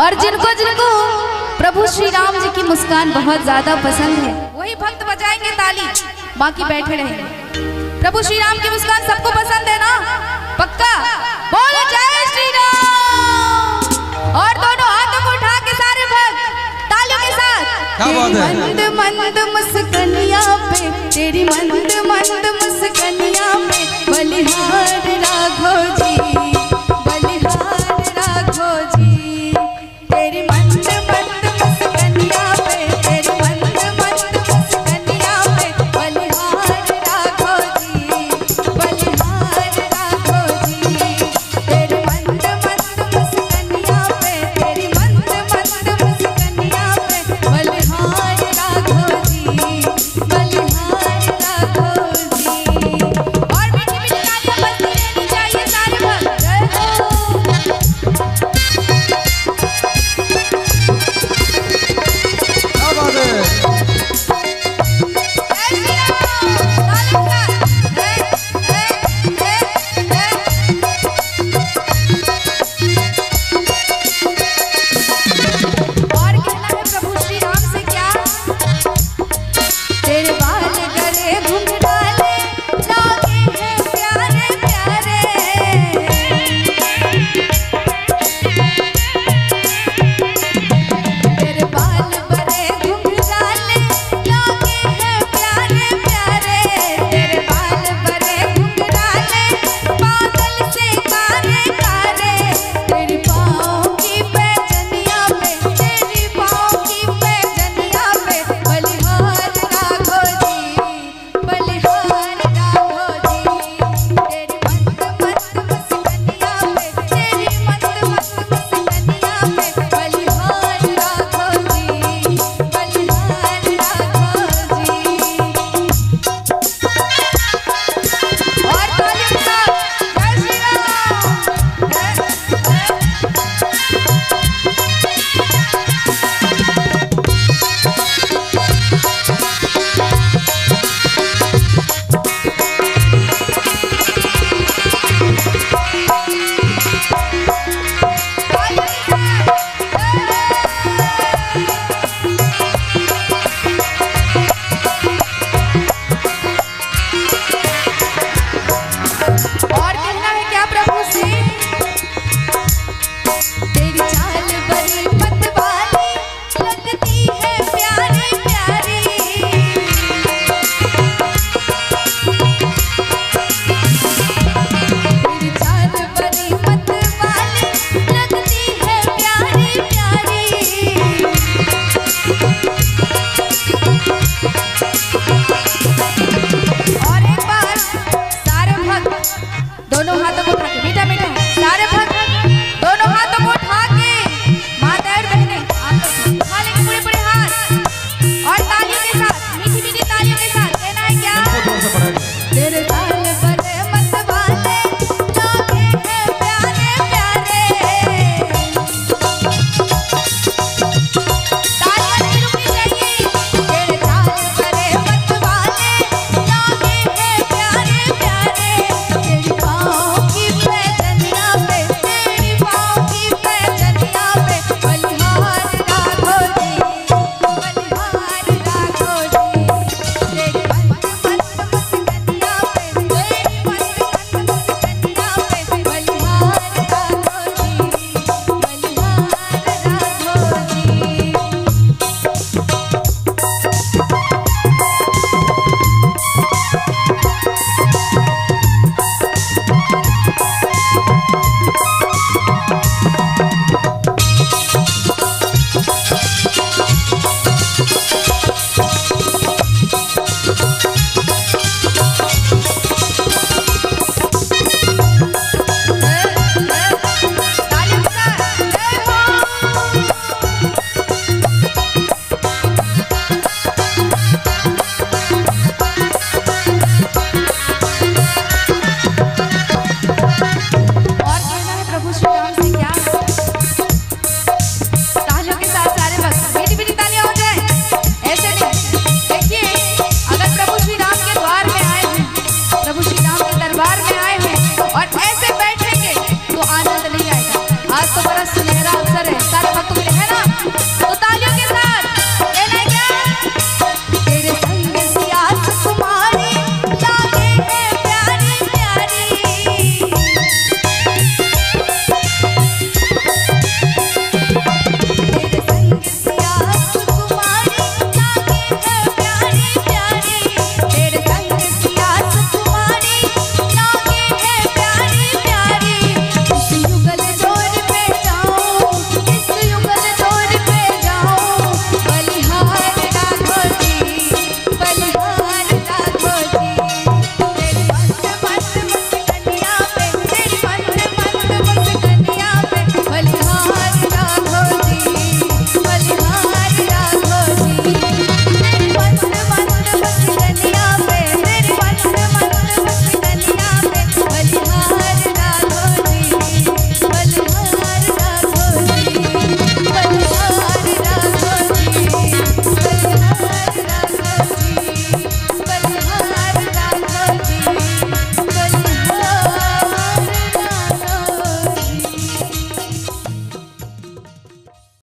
और जिनको जिनको प्रभु श्री राम जी की मुस्कान बहुत ज्यादा पसंद है वही भक्त बजाएंगे ताली, बाकी बैठे रहेंगे। प्रभु श्री राम की मुस्कान सबको पसंद है ना? पक्का बोलो जय श्री राम। और दोनों हाथों को उठा के सारे भक्त तालियों के साथ। मंद मंद मुस्कनिया पे तेरी मंद मंद मुस्कनिया पे बलिहार राघव जी, बलिहार राघव जी। तेरी मंद मंद मुस्कनिया पे तेरी मंद मंद मुस्कनिया पे बलिहार राघव जी, बलिहार राघव जी। तेरी मंद मंद मुस्कनिया पे तेरी मंद मंद मुस्कनिया पे बलिहार राघव जी, बलिहार राघव जी। और मीठी मीठी तालियां बजती रहनी चाहिए सारे भक्त। जय दरबार में आए हैं और ऐसे बैठेंगे तो आनंद नहीं आएगा। आज तो बड़ा